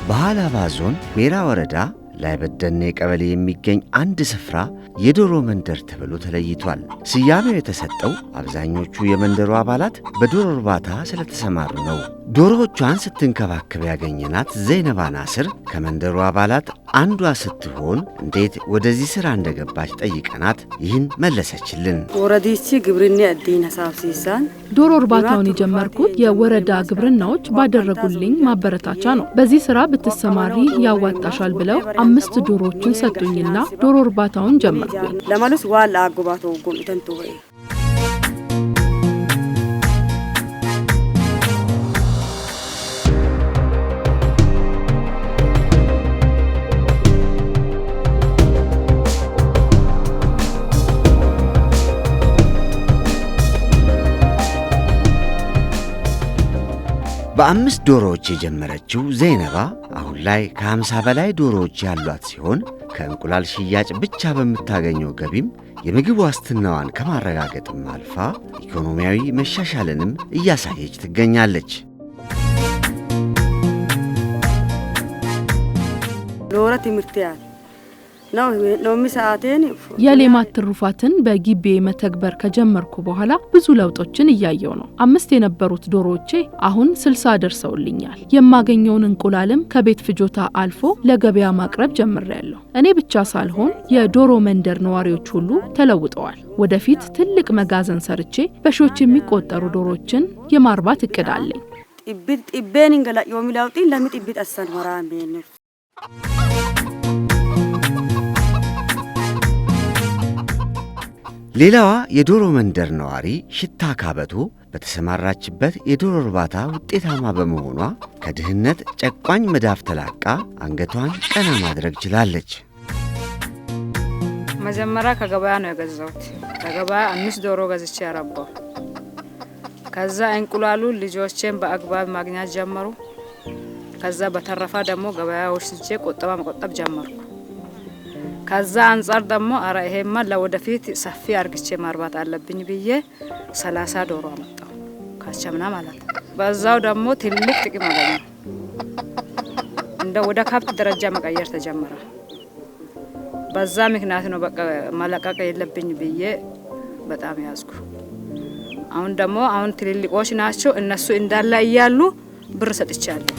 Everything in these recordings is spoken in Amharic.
በሃላባ ዞን ዌራ ወረዳ ላይ በደኔ ቀበሌ የሚገኝ አንድ ስፍራ የዶሮ መንደር ተብሎ ተለይቷል። ስያሜው የተሰጠው አብዛኞቹ የመንደሩ አባላት በዶሮ እርባታ ስለተሰማሩ ነው። ዶሮዎቿን ስትንከባከብ ያገኘናት ዘይነባ ናስር ከመንደሩ አባላት አንዷ ስትሆን እንዴት ወደዚህ ስራ እንደገባች ጠይቀናት ይህን መለሰችልን። ወረዲቺ ግብርና አዲና ሳብሲሳን ዶሮ እርባታውን የጀመርኩት የወረዳ ግብርናዎች ባደረጉልኝ ማበረታቻ ነው። በዚህ ስራ ብትሰማሪ ያዋጣሻል ብለው 5 ዶሮዎችን ሰጡኝና ዶሮ እርባታውን ጀመርኩኝ። ለማለስ ዋላ አጎባቶ ጎንተንቶ ወይ በ5 ዶሮዎች የጀመረችው ዘይነባ አሁን ላይ ከ50 በላይ ዶሮዎች ያሏት ሲሆን ከእንቁላል ሽያጭ ብቻ በምታገኘው ገቢም የምግብ ዋስትናዋን ከማረጋገጥም አልፋ ኢኮኖሚያዊ መሻሻልንም እያሳየች ትገኛለች። ሎረት ምርቲያል ነው ሚሳአቴን የሌማት ትሩፋትን በጊቤ መተግበር ከጀመርኩ በኋላ ብዙ ለውጦችን እያየው ነው። 5 የነበሩት ዶሮዎቼ አሁን 60 ደርሰውልኛል። የማገኘውን እንቁላልም ከቤት ፍጆታ አልፎ ለገበያ ማቅረብ ጀምሬያለሁ። እኔ ብቻ ሳልሆን የዶሮ መንደር ነዋሪዎች ሁሉ ተለውጠዋል። ወደፊት ትልቅ መጋዘን ሰርቼ በሺዎች የሚቆጠሩ ዶሮዎችን የማርባት እቅድ አለኝ። ጥቤን እንገላ የሚላውጢ ለምጥብጥ አሰን ወራን ቤን ሌላዋ የዶሮ መንደር ነዋሪ ሽታ ካበቶ በተሰማራችበት የዶሮ እርባታ ውጤታማ በመሆኗ ከድህነት ጨቋኝ መዳፍ ተላቃ አንገቷን ቀና ማድረግ ችላለች። መጀመሪያ ከገበያ ነው የገዛሁት። ከገበያ 5 ዶሮ ገዝቼ ያረባው። ከዛ እንቁላሉ ልጆቼን በአግባብ ማግኘት ጀመሩ። ከዛ በተረፋ ደግሞ ገበያ ወስጄ ቆጠባ መቆጠብ ጀመርኩ። ከዛ አንፃር ደግሞ አራ ይሄማ ለወደፊት ሰፊ አርግቼ ማርባት አለብኝ ብዬ 30 ዶሮ አመጣው ካቸምና ማለት ነው። በዛው ደግሞ ትልቅ ጥቅም አገኘሁ። እንደ ወደ ከብት ደረጃ መቀየር ተጀመረ። በዛ ምክንያት ነው በቃ ማለቀቅ የለብኝ ብዬ በጣም ያዝኩ። አሁን ትልልቆች ናቸው። እነሱ እንዳለ እያሉ ብር ሰጥቻለሁ።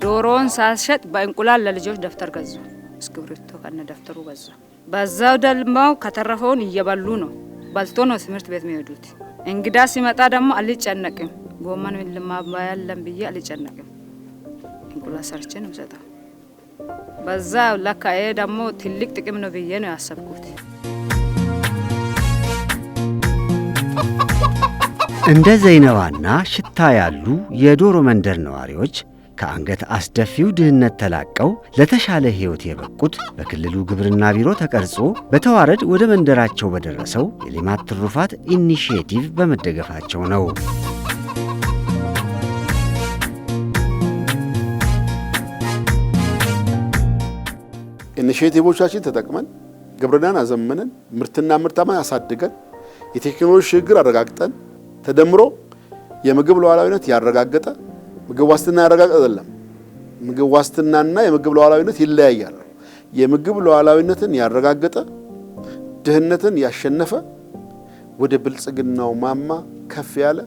ዶሮን ሳሸጥ በእንቁላል ለልጆች ደፍተር ገዙ። እስክብሪቶ ከነ ደፍተሩ ገዙ። በዛው ደግሞ ከተረፈውን እየበሉ ነው። በልቶ ነው ትምህርት ቤት የሚሄዱት። እንግዳ ሲመጣ ደግሞ አልጨነቅም። ጎመን ለማባያለም ብዬ አልጨነቅም። እንቁላል ሰርቼ ነው የምሰጠው። በዛ ለካ ይሄ ደግሞ ትልቅ ጥቅም ነው ብዬ ነው ያሰብኩት። እንደ ዘይነባና ሽታ ያሉ የዶሮ መንደር ነዋሪዎች ከአንገት አስደፊው ድህነት ተላቀው ለተሻለ ሕይወት የበቁት በክልሉ ግብርና ቢሮ ተቀርጾ በተዋረድ ወደ መንደራቸው በደረሰው የሌማት ትሩፋት ኢኒሺዬቲቭ በመደገፋቸው ነው። ኢኒሺዬቲቮቻችን ተጠቅመን ግብርናን አዘምነን ምርትና ምርታማን አሳድገን የቴክኖሎጂ ሽግግር አረጋግጠን ተደምሮ የምግብ ሉዓላዊነት ያረጋገጠ ምግብ ዋስትና ያረጋግጥ አይደለም። ምግብ ዋስትናና የምግብ ሉዓላዊነት ይለያያሉ። የምግብ ሉዓላዊነትን ያረጋገጠ ድህነትን ያሸነፈ ወደ ብልጽግናው ማማ ከፍ ያለ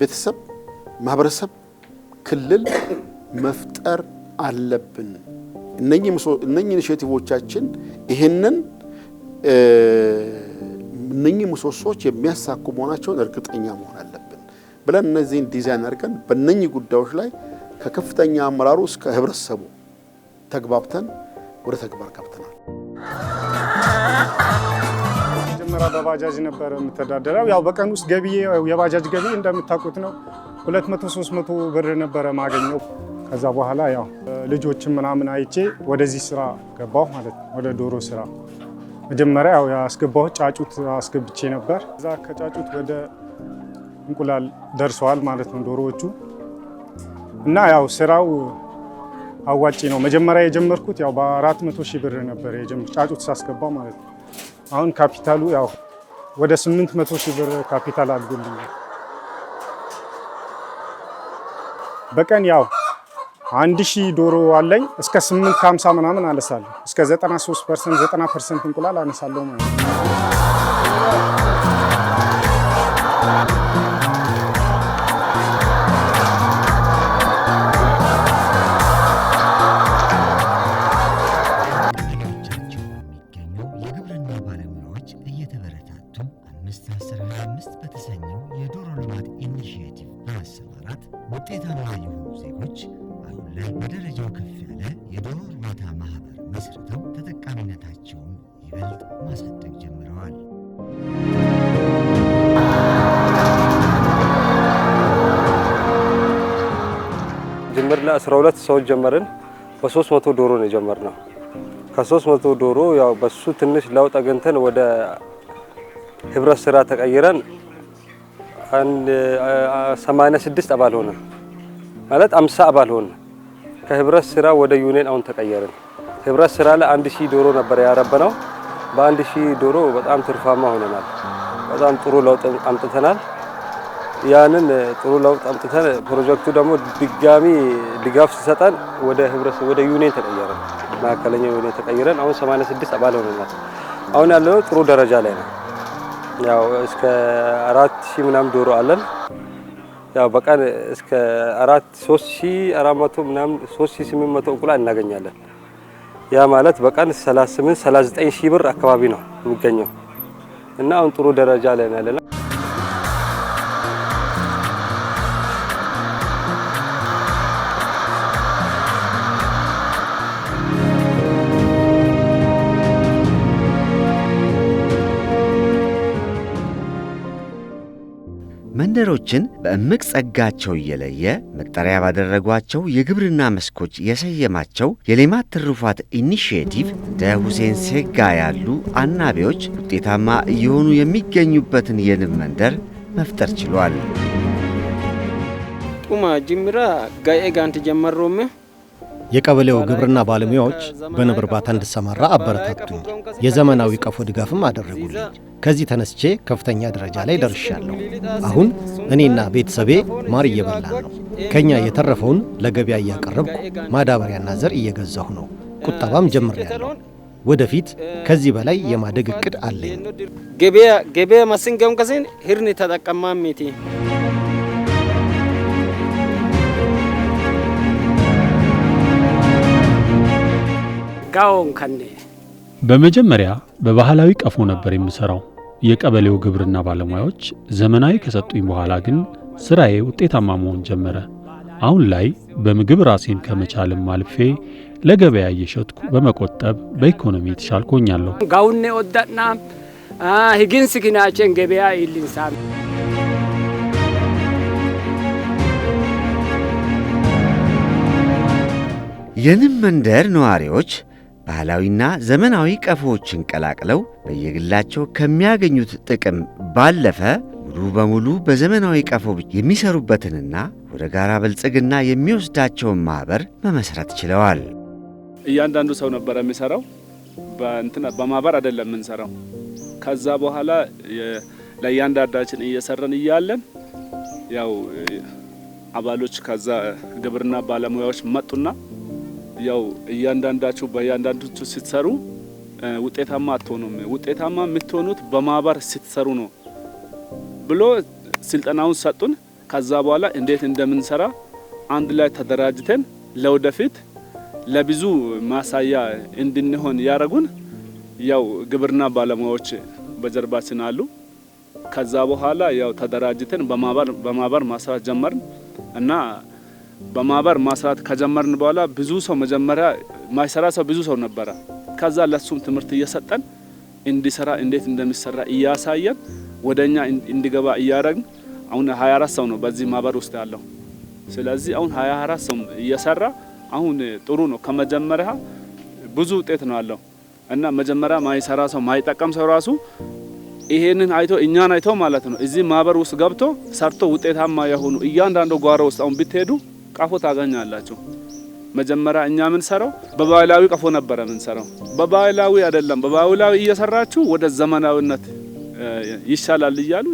ቤተሰብ፣ ማህበረሰብ፣ ክልል መፍጠር አለብን። እነኚህ ኢኒሺዬቲቮቻችን ይሄንን እነኚህ ምሰሶች የሚያሳኩ መሆናቸውን እርግጠኛ መሆን አለብን ብለን እነዚህን ዲዛይን አድርገን በእነኚህ ጉዳዮች ላይ ከከፍተኛ አመራሩ እስከ ህብረተሰቡ ተግባብተን ወደ ተግባር ገብተናል። መጀመሪያ በባጃጅ ነበር የምተዳደረው። ያው በቀን ውስጥ ገቢ የባጃጅ ገቢ እንደምታውቁት ነው 200-300 ብር ነበር ማገኘው። ከዛ በኋላ ያው ልጆችን ምናምን አይቼ ወደዚህ ስራ ገባሁ ማለት ነው፣ ወደ ዶሮ ስራ። መጀመሪያ ያው ያስገባሁ ጫጩት አስገብቼ ነበር። ከዛ ከጫጩት ወደ እንቁላል ደርሰዋል ማለት ነው ዶሮዎቹ። እና ያው ስራው አዋጪ ነው። መጀመሪያ የጀመርኩት ያው በ400,000 ብር ነበር ጫጩት ሳስገባ ማለት ነው። አሁን ካፒታሉ ያው ወደ 800,000 ብር ካፒታል አድጎልኛል። በቀን ያው 1000 ዶሮ አለኝ። እስከ 850 ምናምን አነሳለሁ። እስከ 93% 90% እንቁላል አነሳለሁ ማለት ነው። የግብርና ባለሙያዎች እየተበረታቱ 5-10-25 በተሰኘው የዶሮ ልማት ኢኒሺዬቲቭ በመሰማራት ውጤታማ የሆኑ ዜጎች አሁን ላይ በደረጃው ከፍ ያለ የዶሮ እርባታ ማህበር መስርተው ተጠቃሚነታቸውን ይበልጥ ማሳደግ ጀምረዋል። ጅምር ላይ 12 ሰዎች ጀመርን። በ300 ዶሮ ነው የጀመርነው። ከ300 ዶሮ ያው በሱ ትንሽ ለውጥ አግኝተን ወደ ህብረት ስራ ተቀይረን 86 አባል ሆነ ማለት 50 አባል ሆነ። ከህብረት ስራ ወደ ዩኒየን አሁን ተቀየርን። ህብረት ስራ ላይ 1000 ዶሮ ነበር ያረበነው። በ1000 ዶሮ በጣም ትርፋማ ሆነናል። በጣም ጥሩ ለውጥ አምጥተናል። ያንን ጥሩ ለውጥ አምጥተን ፕሮጀክቱ ደግሞ ድጋሚ ድጋፍ ሲሰጠን ወደ ዩኒየን ተቀየረን። ማዕከለኛ ዩኒየን ተቀይረን አሁን 86 አባል ሆነናል። አሁን ያለው ጥሩ ደረጃ ላይ ነው። ያው እስከ 4000 ምናምን ዶሮ አለን። ያው በቀን እስከ 3400 ምናምን 3800 እንቁላል እናገኛለን። ያ ማለት በቀን 39 ሺህ ብር አካባቢ ነው የሚገኘው እና አሁን ጥሩ ደረጃ ላይ ነው ያለነው። መንደሮችን በእምቅ ጸጋቸው እየለየ መጠሪያ ባደረጓቸው የግብርና መስኮች የሰየማቸው የሌማት ትሩፋት ኢኒሺዬቲቭ እንደ ሁሴን ሴጋ ያሉ አናቢዎች ውጤታማ እየሆኑ የሚገኙበትን የንብ መንደር መፍጠር ችሏል። ጡማ ጅምራ ጋኤ ጋንት ጀመሮም የቀበሌው ግብርና ባለሙያዎች በንብ እርባታ እንድሰማራ አበረታቱኝ። የዘመናዊ ቀፎ ድጋፍም አደረጉልኝ። ከዚህ ተነስቼ ከፍተኛ ደረጃ ላይ ደርሻለሁ። አሁን እኔና ቤተሰቤ ማር እየበላን ነው። ከኛ የተረፈውን ለገበያ እያቀረብኩ ማዳበሪያና ዘር እየገዛሁ ነው። ቁጠባም ጀምሬያለሁ። ወደፊት ከዚህ በላይ የማደግ እቅድ አለኝ። ገበያ ማስንገም ከሰን ህርን ተጠቀማሚቲ ጋውን ከኔ በመጀመሪያ በባህላዊ ቀፎ ነበር የምሰራው። የቀበሌው ግብርና ባለሙያዎች ዘመናዊ ከሰጡኝ በኋላ ግን ስራዬ ውጤታማ መሆን ጀመረ። አሁን ላይ በምግብ ራሴን ከመቻልም አልፌ ለገበያ እየሸጥኩ በመቆጠብ በኢኮኖሚ የተሻልኩ ሆኛለሁ። ጋውኔ ወዳና ህግንስ ግናቸን ገበያ ይልንሳም የንብ መንደር ነዋሪዎች ባህላዊና ዘመናዊ ቀፎዎችን ቀላቅለው በየግላቸው ከሚያገኙት ጥቅም ባለፈ ሙሉ በሙሉ በዘመናዊ ቀፎ የሚሰሩበትንና ወደ ጋራ ብልጽግና የሚወስዳቸውን ማህበር መመስረት ችለዋል። እያንዳንዱ ሰው ነበር የሚሰራው፣ በማህበር አይደለም የምንሰራው። ከዛ በኋላ ለእያንዳንዳችን እየሰራን እያለን ያው አባሎች ከዛ ግብርና ባለሙያዎች መጡና ያው እያንዳንዳችሁ በእያንዳንዳችሁ ስትሰሩ ውጤታማ አትሆኑም፣ ውጤታማ የምትሆኑት በማህበር ስትሰሩ ነው ብሎ ስልጠናውን ሰጡን። ከዛ በኋላ እንዴት እንደምንሰራ አንድ ላይ ተደራጅተን ለወደፊት ለብዙ ማሳያ እንድንሆን ያረጉን ያው ግብርና ባለሙያዎች በጀርባችን አሉ። ከዛ በኋላ ያው ተደራጅተን በማህበር ማስራት ጀመርን እና በማህበር ማስራት ከጀመርን በኋላ ብዙ ሰው መጀመሪያ ማይሰራ ሰው ብዙ ሰው ነበረ። ከዛ ለሱም ትምህርት እየሰጠን እንዲሰራ እንዴት እንደሚሰራ እያሳየን ወደኛ እንዲገባ እያደረግን አሁን 24 ሰው ነው በዚህ ማህበር ውስጥ ያለው። ስለዚህ አሁን 24 ሰው እየሰራ አሁን ጥሩ ነው። ከመጀመሪያ ብዙ ውጤት ነው ያለው እና መጀመሪያ ማይሰራ ሰው ማይጠቀም ሰው ራሱ ይሄንን አይቶ እኛን አይቶ ማለት ነው እዚህ ማህበር ውስጥ ገብቶ ሰርቶ ውጤታማ የሆኑ እያንዳንዱ ጓሮ ውስጥ አሁን ብትሄዱ ቀፎ ታገኛላችሁ። መጀመሪያ እኛ ምን ሰራው በባህላዊ ቀፎ ነበር ምን ሰራው በባህላዊ አይደለም በባህላዊ እየሰራችሁ ወደ ዘመናዊነት ይሻላል እያሉ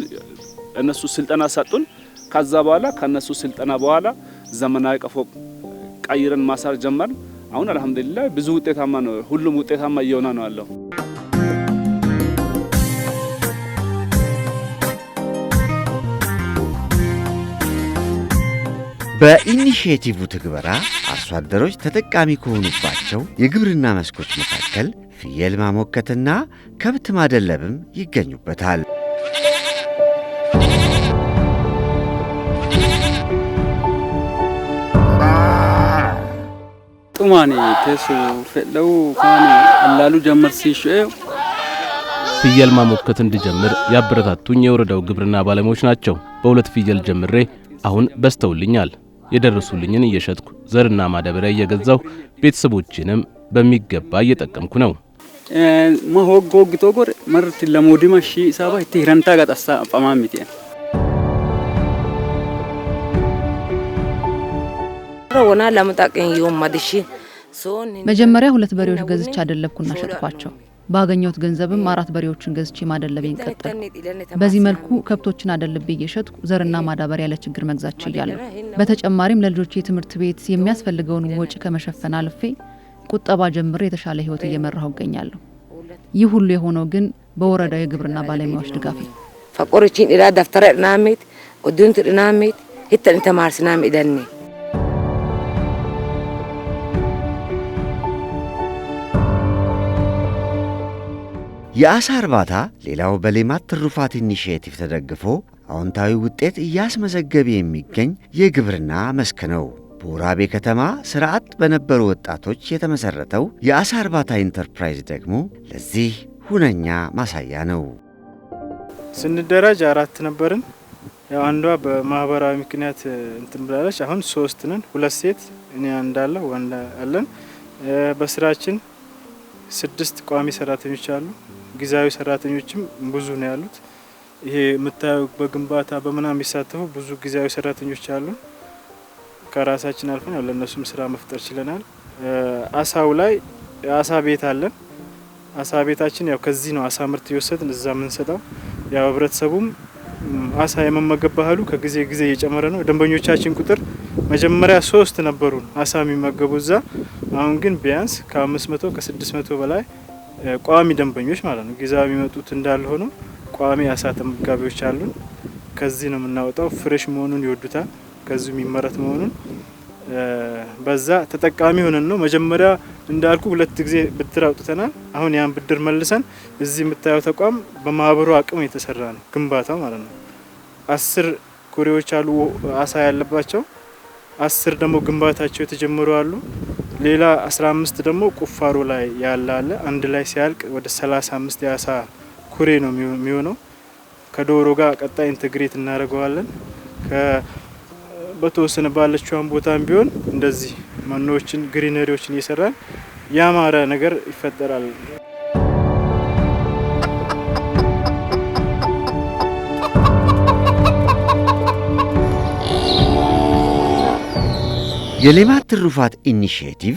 እነሱ ስልጠና ሰጡን ከዛ በኋላ ከነሱ ስልጠና በኋላ ዘመናዊ ቀፎ ቀይረን ማሳር ጀመር አሁን አልহামዱሊላህ ብዙ ውጤታማ ነው ሁሉም ውጤታማ እየሆነ ነው ያለው በኢኒሺዬቲቭ ትግበራ አርሶ አደሮች ተጠቃሚ ከሆኑባቸው የግብርና መስኮች መካከል ፍየል ማሞከትና ከብት ማደለብም ይገኙበታል። ጡማኔ ተሱ ፈለው ካኒ አላሉ ጀመር ሲሽው ፍየል ማሞከት እንድጀምር ያበረታቱኝ የወረዳው ግብርና ባለሙያዎች ናቸው። በሁለት ፍየል ጀምሬ አሁን በስተውልኛል። የደረሱልኝን እየሸጥኩ ዘርና ማዳበሪያ እየገዛው ቤተሰቦችንም በሚገባ እየጠቀምኩ ነው። ማሆጎግቶ ጎር መርት ለሞዲማሺ ሳባ ይተራንታ ጋጣሳ ጳማሚቴ ወና ለምጣቀኝ ይወማድሺ መጀመሪያ 2 በሬዎች ገዝቼ አደለብኩና ሸጥኳቸው። ባገኘሁት ገንዘብም 4 በሬዎችን ገዝቼ ማደለቤን ቀጠልኩ። በዚህ መልኩ ከብቶችን አደልቤ እየሸጥኩ ዘርና ማዳበሪያ ለችግር መግዛት ችያለሁ። በተጨማሪም ለልጆቼ ትምህርት ቤት የሚያስፈልገውን ወጪ ከመሸፈን አልፌ ቁጠባ ጀምሬ የተሻለ ህይወት እየመራሁ እገኛለሁ። ይህ ሁሉ የሆነው ግን በወረዳው የግብርና ባለሙያዎች ድጋፍ ነው። ፈቆርቺን ኢላ ደፍተረ ናሜት ወዱንት ናሜት ሂተን ተማርስናም ኢደኒ የአሳ እርባታ ሌላው በሌማት ትሩፋት ኢኒሺዬቲቭ ተደግፎ አዎንታዊ ውጤት እያስመዘገበ የሚገኝ የግብርና መስክ ነው። በወራቤ ከተማ ስርዓት በነበሩ ወጣቶች የተመሰረተው የአሳ እርባታ ኢንተርፕራይዝ ደግሞ ለዚህ ሁነኛ ማሳያ ነው። ስንደራጅ 4 ነበርን። ያው አንዷ በማህበራዊ ምክንያት እንትን ብላለች። አሁን 3 ነን፣ 2 ሴት እኔ አንዳለ ወንድ አለን። በስራችን 6 ቋሚ ሰራተኞች አሉ። ጊዜያዊ ሰራተኞችም ብዙ ነው ያሉት። ይሄ የምታዩ በግንባታ በመናም የሚሳተፉ ብዙ ጊዜያዊ ሰራተኞች አሉ። ከራሳችን አልፈን ለነሱም ስራ መፍጠር ችለናል። አሳው ላይ አሳ ቤት አለን። አሳ ቤታችን ያው ከዚህ ነው አሳ ምርት ይወሰድን እዛ ምን ሰጣው ያው ህብረተሰቡም አሳ የመመገብ ባህሉ ከጊዜ ጊዜ እየጨመረ ነው። ደንበኞቻችን ቁጥር መጀመሪያ 3 ነበሩ አሳ የሚመገቡ እዛ። አሁን ግን ቢያንስ ከ500 ከ600 በላይ ቋሚ ደንበኞች ማለት ነው። ጊዜያዊ የሚመጡት እንዳለ ሆኖ ቋሚ አሳ ተመጋቢዎች አሉን። ከዚህ ነው የምናወጣው። ፍሬሽ መሆኑን ይወዱታል። ከዚህ የሚመረት መሆኑን በዛ ተጠቃሚ ሆነን ነው። መጀመሪያ እንዳልኩ 2 ጊዜ ብድር አውጥተናል። አሁን ያን ብድር መልሰን እዚህ የምታየው ተቋም በማህበሩ አቅም የተሰራ ነው ግንባታው ማለት ነው። 10 ኩሬዎች አሉ አሳ ያለባቸው፣ 10 ደግሞ ግንባታቸው የተጀመሩ አሉ። ሌላ 15 ደግሞ ቁፋሮ ላይ ያለ አለ። አንድ ላይ ሲያልቅ ወደ 35 የአሳ ኩሬ ነው የሚሆነው። ከዶሮ ጋር ቀጣይ ኢንተግሬት እናደርገዋለን። በተወሰነ ባለችውን ቦታም ቢሆን እንደዚህ መኖችን ግሪነሪዎችን እየሰራን ያማረ ነገር ይፈጠራል። የሌማት ትሩፋት ኢኒሺዬቲቭ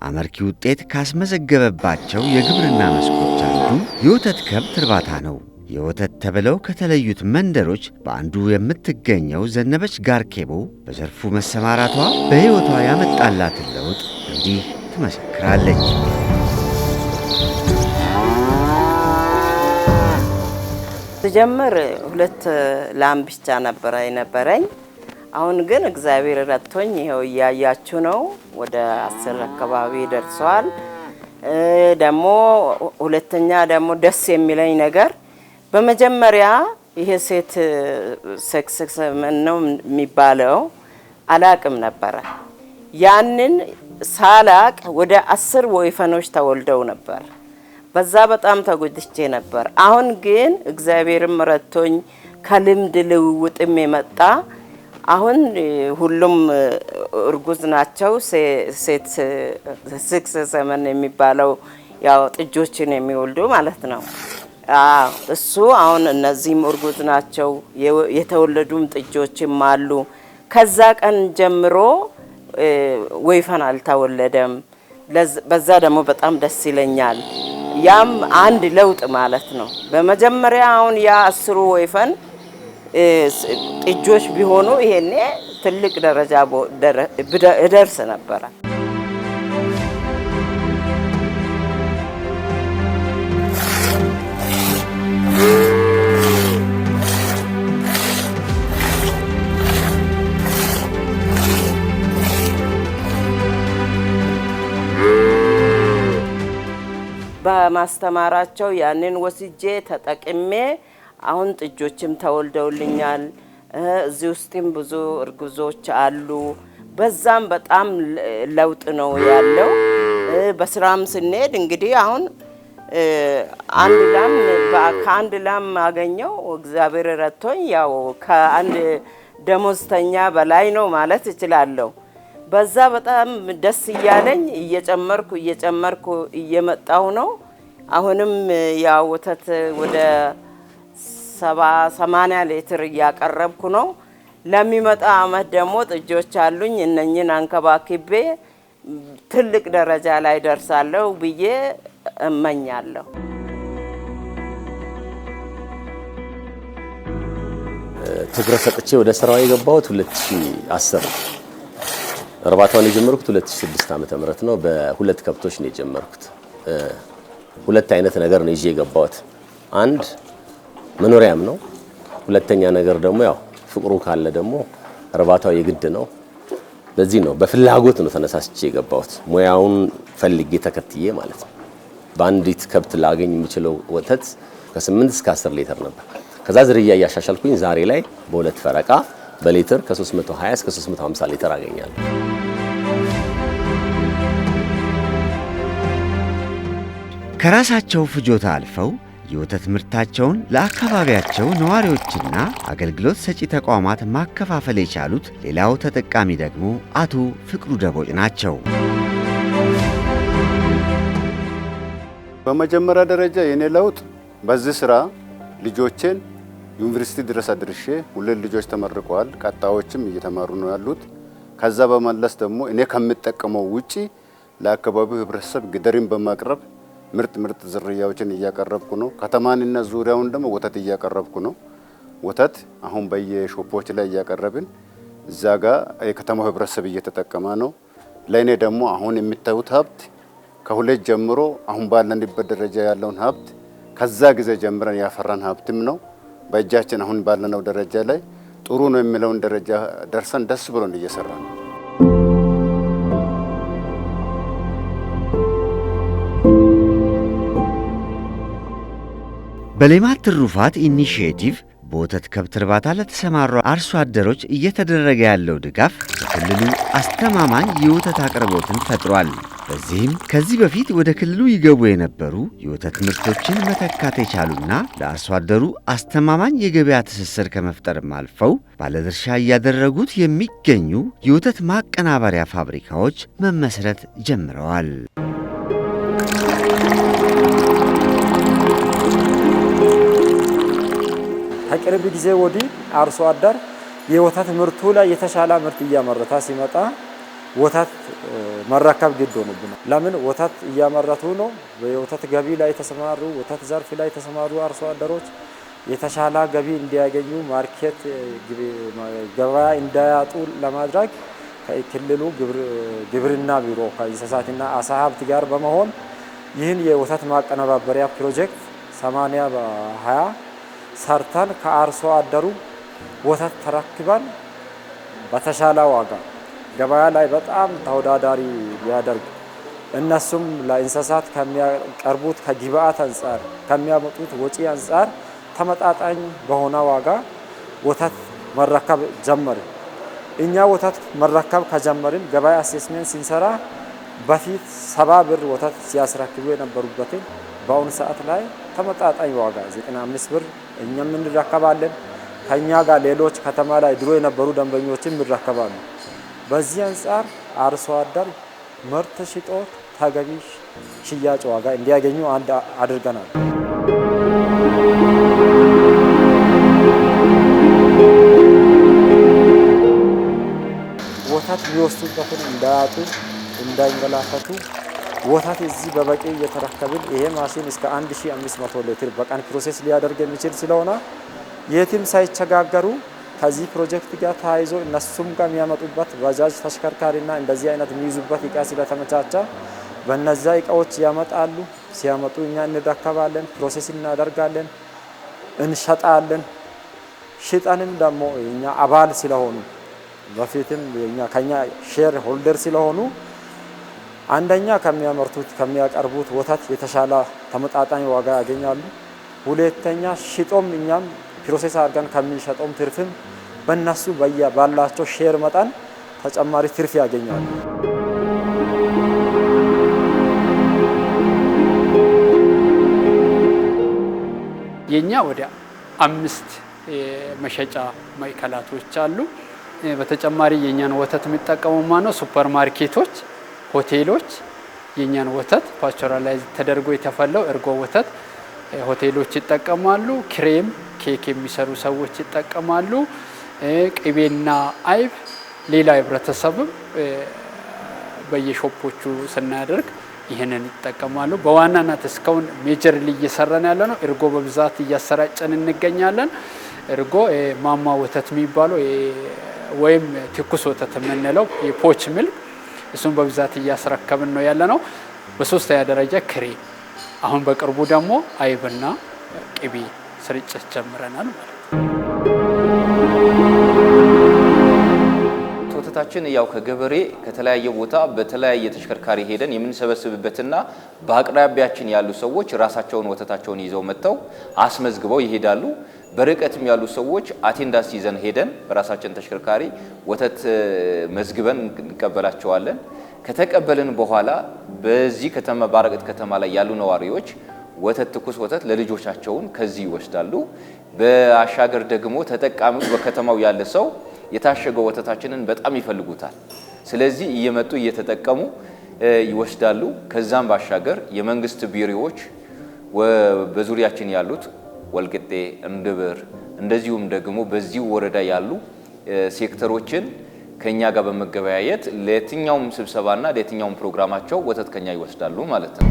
አመርቂ ውጤት ካስመዘገበባቸው የግብርና መስኮች አንዱ የወተት ከብት እርባታ ነው። የወተት ተብለው ከተለዩት መንደሮች በአንዱ የምትገኘው ዘነበች ጋርኬቦ በዘርፉ መሰማራቷ በሕይወቷ ያመጣላትን ለውጥ እንዲህ ትመሰክራለች። ተጀመረ 2 ላም ብቻ ነበር የነበረኝ። አሁን ግን እግዚአብሔር ረድቶኝ ይሄው ያያችሁ ነው ወደ 10 አካባቢ ደርሷል። ደግሞ ሁለተኛ ደግሞ ደስ የሚለኝ ነገር በመጀመሪያ ይሄ ሴት ሴክስ ነው የሚባለው አላቅም ነበር። ያንን ሳላቅ ወደ 10 ወይፈኖች ተወልደው ነበር። በዛ በጣም ተጎድቼ ነበር። አሁን ግን እግዚአብሔርም ረድቶኝ ከልምድ ልውውጥም የመጣ አሁን ሁሉም እርጉዝ ናቸው። ሴት 6 የሚባለው ያው ጥጆችን የሚወልዱ ማለት ነው። እሱ አሁን እነዚህም እርጉዝ ናቸው። የተወለዱም ጥጆችም አሉ። ከዛ ቀን ጀምሮ ወይፈን አልተወለደም። በዛ ደግሞ በጣም ደስ ይለኛል። ያም አንድ ለውጥ ማለት ነው። በመጀመሪያ አሁን ያ 10 ወይፈን ጥጆች ቢሆኑ ይሄኔ ትልቅ ደረጃ እደርስ ነበረ። በማስተማራቸው ያንን ወስጄ ተጠቅሜ አሁን ጥጆችም ተወልደውልኛል። እዚህ ውስጥም ብዙ እርጉዞች አሉ። በዛም በጣም ለውጥ ነው ያለው። በስራም ስንሄድ እንግዲህ አሁን ከአንድ ላም ማገኘው እግዚአብሔር ረድቶኝ ያው ከአንድ ደሞዝተኛ በላይ ነው ማለት እችላለሁ። በዛ በጣም ደስ እያለኝ እየጨመርኩ እየመጣው ነው። አሁንም ያው ወተት ወደ 70-80 ሊትር እያቀረብኩ ነው። ለሚመጣ አመት ደግሞ ጥጆች አሉኝ። እነኝን አንከባክቤ ትልቅ ደረጃ ላይ ደርሳለሁ ብዬ እመኛለሁ። ትኩረት ሰጥቼ ወደ ስራው የገባሁት 2010 እርባታውን የጀመርኩት 2006 ዓመተ ምህረት ነው። በሁለት ከብቶች ነው የጀመርኩት። ሁለት አይነት ነገር ነው ይዤ የገባሁት። አንድ መኖሪያም ነው። ሁለተኛ ነገር ደግሞ ያው ፍቅሩ ካለ ደግሞ እርባታው የግድ ነው። በዚህ ነው በፍላጎት ነው ተነሳስቼ የገባሁት። ሙያውን ፈልጌ ተከትዬ ማለት ነው። በአንዲት ከብት ላገኝ የምችለው ወተት ከ8 እስከ 10 ሊትር ነበር። ከዛ ዝርያ እያሻሻልኩኝ ዛሬ ላይ በሁለት ፈረቃ በሊትር ከ320 እስከ 350 ሊትር አገኛለሁ። ከራሳቸው ፍጆታ አልፈው የወተት ምርታቸውን ለአካባቢያቸው ነዋሪዎችና አገልግሎት ሰጪ ተቋማት ማከፋፈል የቻሉት ሌላው ተጠቃሚ ደግሞ አቶ ፍቅሩ ደቦጭ ናቸው። በመጀመሪያ ደረጃ የኔ ለውጥ በዚህ ስራ ልጆችን ዩኒቨርሲቲ ድረስ አድርሼ 2 ልጆች ተመርቀዋል። ቀጣዮችም እየተማሩ ነው ያሉት። ከዛ በመለስ ደግሞ እኔ ከምጠቀመው ውጪ ለአካባቢው ህብረተሰብ ግደሪን በማቅረብ ምርጥ ዝርያዎችን እያቀረብኩ ነው። ከተማንና ዙሪያውን ደግሞ ወተት እያቀረብኩ ነው። ወተት አሁን በየሾፖች ላይ እያቀረብን እዛ ጋር የከተማው ህብረተሰብ እየተጠቀመ ነው። ለእኔ ደግሞ አሁን የሚታዩት ሀብት ከሁለት ጀምሮ አሁን ባለንበት ደረጃ ያለውን ሀብት ከዛ ጊዜ ጀምረን ያፈራን ሀብትም ነው። በእጃችን አሁን ባለነው ደረጃ ላይ ጥሩ ነው የሚለውን ደረጃ ደርሰን ደስ ብሎን እየሰራን ነው። በሌማት ትሩፋት ኢኒሺዬቲቭ በወተት ከብት እርባታ ለተሰማሩ አርሶ አደሮች እየተደረገ ያለው ድጋፍ በክልሉ አስተማማኝ የወተት አቅርቦትን ፈጥሯል። በዚህም ከዚህ በፊት ወደ ክልሉ ይገቡ የነበሩ የወተት ምርቶችን መተካት የቻሉና ለአርሶ አደሩ አስተማማኝ የገበያ ትስስር ከመፍጠርም አልፈው ባለድርሻ እያደረጉት የሚገኙ የወተት ማቀናበሪያ ፋብሪካዎች መመስረት ጀምረዋል። ከቅርብ ጊዜ ወዲህ አርሶ አደር የወተት ምርቱ ላይ የተሻለ ምርት እያመረተ ሲመጣ ወተት መረከብ ግድ ሆኖብናል። ለምን ወተት እያመረቱ ነው። በወተት ገቢ ላይ የተሰማሩ ወተት ዘርፍ ላይ የተሰማሩ አርሶ አደሮች የተሻለ ገቢ እንዲያገኙ ማርኬት ገበያ እንዳያጡ ለማድረግ ከክልሉ ግብርና ቢሮ ከእንስሳትና አሳ ሀብት ጋር በመሆን ይህን የወተት ማቀነባበሪያ ፕሮጀክት 80/20 ሰርተን ከአርሶ አደሩ ወተት ተረክበን በተሻለ ዋጋ ገበያ ላይ በጣም ተወዳዳሪ ሊያደርግ እነሱም ለእንስሳት ከሚያቀርቡት ከግብአት አንፃር ከሚያመጡት ወጪ አንፃር ተመጣጣኝ በሆነ ዋጋ ወተት መረከብ ጀመርን። እኛ ወተት መረከብ ከጀመርን ገበያ አሴስሜንት ሲንሰራ በፊት 70 ብር ወተት ሲያስረክቡ የነበሩበትን በአሁኑ ሰዓት ላይ ተመጣጣኝ ዋጋ 95 ብር እኛም እንረከባለን። ከኛ ጋር ሌሎች ከተማ ላይ ድሮ የነበሩ ደንበኞችን ይረከባሉ። በዚህ አንፃር አርሶ አደር ምርት ሽጦ ተገቢ ሽያጭ ዋጋ እንዲያገኙ አንድ አድርገናል። ወተት ወተት የሚወስዱበትን እንዳያጡ እንዳይንገላፈቱ ወተት እዚህ በበቂ እየተረከብን ይሄ ማሽን እስከ 1500 ሊትር በቀን ፕሮሴስ ሊያደርግ የሚችል ስለሆነ የትም ሳይቸጋገሩ ከዚህ ፕሮጀክት ጋር ተያይዞ እነሱም ጋር የሚያመጡበት ባጃጅ ተሽከርካሪና እንደዚህ አይነት የሚይዙበት እቃ ስለተመቻቸ በነዛ እቃዎች ያመጣሉ። ሲያመጡ እኛ እንረከባለን፣ ፕሮሴስ እናደርጋለን፣ እንሸጣለን። ሽጠንም ደግሞ እኛ አባል ስለሆኑ በፊትም እኛ ከኛ ሼር ሆልደር ስለሆኑ አንደኛ ከሚያመርቱት ከሚያቀርቡት ወተት የተሻለ ተመጣጣኝ ዋጋ ያገኛሉ። ሁለተኛ ሽጦም እኛም ፕሮሴስ አድርገን ከምንሸጠውም ትርፍም በእነሱ ባላቸው ሼር መጠን ተጨማሪ ትርፍ ያገኛሉ። የኛ ወደ 5 መሸጫ ማዕከላቶች አሉ። በተጨማሪ የኛን ወተት የሚጠቀሙ ማነው ሱፐር ማርኬቶች፣ ሆቴሎች የኛን ወተት ፓስቸራላይዝ ተደርጎ የተፈለው እርጎ ወተት ሆቴሎች ይጠቀማሉ። ክሬም ኬክ የሚሰሩ ሰዎች ይጠቀማሉ። ቅቤና አይብ ሌላ ህብረተሰብም በየሾፖቹ ስናደርግ ይህንን ይጠቀማሉ። በዋናነት እስካሁን ሜጀርሊ እየሰራን ያለ ነው እርጎ በብዛት እያሰራጨን እንገኛለን። እርጎ ማማ ወተት የሚባለው ወይም ትኩስ ወተት የምንለው የፖች ሚልክ እሱን በብዛት እያስረከብን ነው ያለ ነው። በሶስተኛ ደረጃ ክሬም፣ አሁን በቅርቡ ደግሞ አይብና ቅቤ ስርጭት ጀምረናል ማለት ነው። ወተታችን ያው ከገበሬ ከተለያየ ቦታ በተለያየ ተሽከርካሪ ሄደን የምንሰበስብበትና በአቅራቢያችን ያሉ ሰዎች ራሳቸውን ወተታቸውን ይዘው መጥተው አስመዝግበው ይሄዳሉ። በርቀትም ያሉ ሰዎች አቴንዳንስ ይዘን ሄደን በራሳችን ተሽከርካሪ ወተት መዝግበን እንቀበላቸዋለን። ከተቀበልን በኋላ በዚህ ከተማ ባረቀት ከተማ ላይ ያሉ ነዋሪዎች ወተት ትኩስ ወተት ለልጆቻቸውን ከዚህ ይወስዳሉ። በአሻገር ደግሞ ተጠቃሚው በከተማው ያለ ሰው የታሸገው ወተታችንን በጣም ይፈልጉታል። ስለዚህ እየመጡ እየተጠቀሙ ይወስዳሉ። ከዛም ባሻገር የመንግስት ቢሮዎች በዙሪያችን ያሉት ወልቅጤ፣ እንድብር እንደዚሁም ደግሞ በዚህ ወረዳ ያሉ ሴክተሮችን ከኛ ጋር በመገበያየት ለየትኛውም ስብሰባና ለየትኛውም ፕሮግራማቸው ወተት ከኛ ይወስዳሉ ማለት ነው።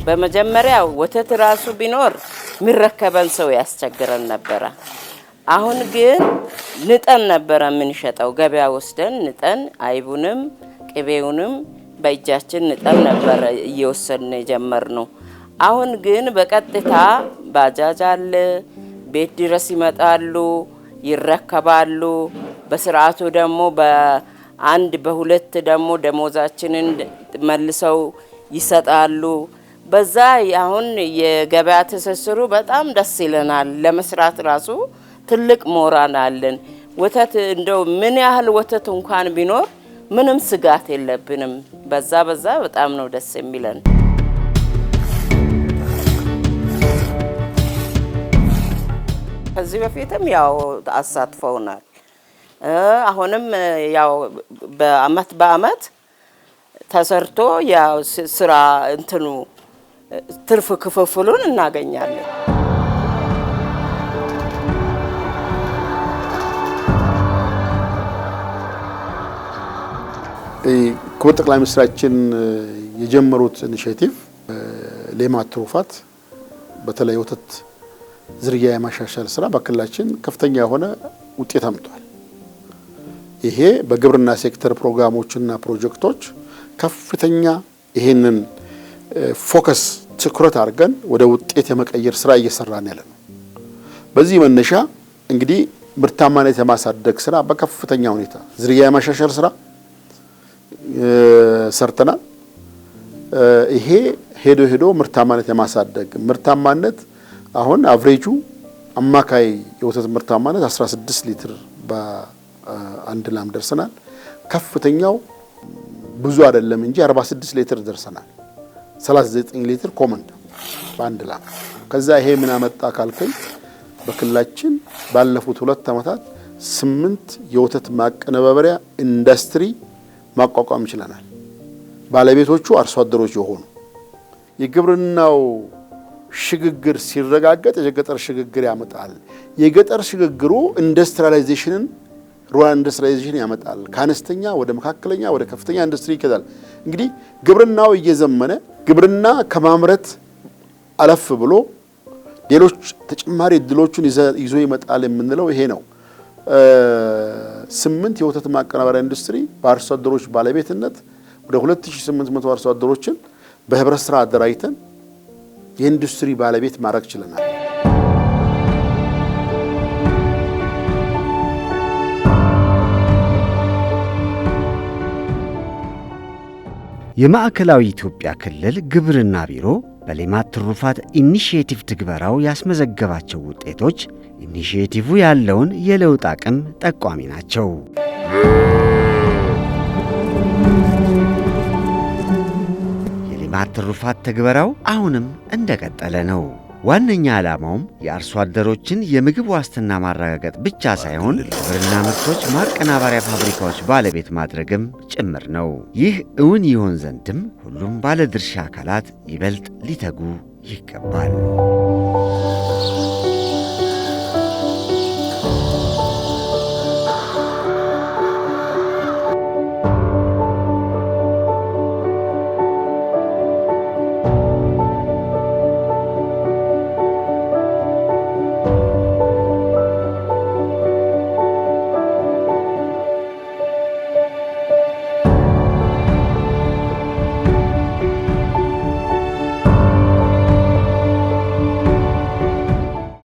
በመጀመሪያ ወተት ራሱ ቢኖር የሚረከበን ሰው ያስቸግረን ነበረ። አሁን ግን ንጠን ነበረ የምንሸጠው። ገበያ ወስደን ንጠን አይቡንም ቅቤውንም በእጃችን ንጠን ነበረ እየወሰድን የጀመርነው። አሁን ግን በቀጥታ ባጃጅ አለ፣ ቤት ድረስ ይመጣሉ፣ ይረከባሉ። በስርዓቱ ደግሞ በአንድ በሁለት ደግሞ ደሞዛችንን መልሰው ይሰጣሉ። በዛ አሁን የገበያ ትስስሩ በጣም ደስ ይለናል። ለመስራት ራሱ ትልቅ ሞራል አለን። ወተት እንደው ምን ያህል ወተት እንኳን ቢኖር ምንም ስጋት የለብንም። በዛ በጣም ነው ደስ የሚለን። ከዚህ በፊትም ያው አሳትፈውናል። አሁንም ያው በአመት ተሰርቶ ያው ስራ እንትኑ ትርፍ ክፍፍሉን እናገኛለን። ክቡር ጠቅላይ ሚኒስትራችን የጀመሩት ኢኒሼቲቭ ሌማት ትሩፋት በተለይ ወተት ዝርያ የማሻሻል ስራ በክልላችን ከፍተኛ የሆነ ውጤት አምጥቷል። ይሄ በግብርና ሴክተር ፕሮግራሞችና ፕሮጀክቶች ከፍተኛ ይሄንን ፎከስ ትኩረት አድርገን ወደ ውጤት የመቀየር ስራ እየሰራን ያለ ነው። በዚህ መነሻ እንግዲህ ምርታማነት የማሳደግ ስራ በከፍተኛ ሁኔታ ዝርያ የማሻሻል ስራ ሰርተናል። ይሄ ሄዶ ምርታማነት የማሳደግ ምርታማነት አሁን አቨሬጁ አማካይ የወተት ምርታማነት 16 ሊትር በአንድ ላም ደርሰናል። ከፍተኛው ብዙ አይደለም እንጂ 46 ሊትር ደርሰናል። 39 ሊትር ኮመንት በአንድ ላም። ከዛ ይሄ ምን አመጣ ካልከኝ በክልላችን ባለፉት 2 ዓመታት 8 የወተት ማቀነባበሪያ ኢንዱስትሪ ማቋቋም ይችላል። ባለቤቶቹ አርሶ አደሮች የሆኑ የግብርናው ሽግግር ሲረጋገጥ የገጠር ሽግግር ያመጣል። የገጠር ሽግግሩ ኢንዱስትሪያላይዜሽንን ሩራል ኢንዱስትሪያላይዜሽን ያመጣል። ከአነስተኛ ወደ መካከለኛ ወደ ከፍተኛ ኢንዱስትሪ ይከዳል። እንግዲህ ግብርናው እየዘመነ ግብርና ከማምረት አለፍ ብሎ ሌሎች ተጨማሪ እድሎችን ይዞ ይመጣል የምንለው ይሄ ነው። 8 የወተት ማቀናበሪያ ኢንዱስትሪ በአርሶ አደሮች ባለቤትነት ወደ 2800 አርሶ አደሮችን በህብረት ስራ አደራጅተን የኢንዱስትሪ ባለቤት ማድረግ ችለናል። የማዕከላዊ ኢትዮጵያ ክልል ግብርና ቢሮ በሌማት ትሩፋት ኢኒሺዬቲቭ ትግበራው ያስመዘገባቸው ውጤቶች ኢኒሺዬቲቭ ያለውን የለውጥ አቅም ጠቋሚ ናቸው። የሌማት ትሩፋት ትግበራው አሁንም እንደቀጠለ ነው። ዋነኛ ዓላማውም የአርሶ አደሮችን የምግብ ዋስትና ማረጋገጥ ብቻ ሳይሆን ግብርና ምርቶች ማቀናበሪያ ፋብሪካዎች ባለቤት ማድረግም ጭምር ነው። ይህ እውን ይሆን ዘንድም ሁሉም ባለድርሻ አካላት ይበልጥ ሊተጉ ይገባል።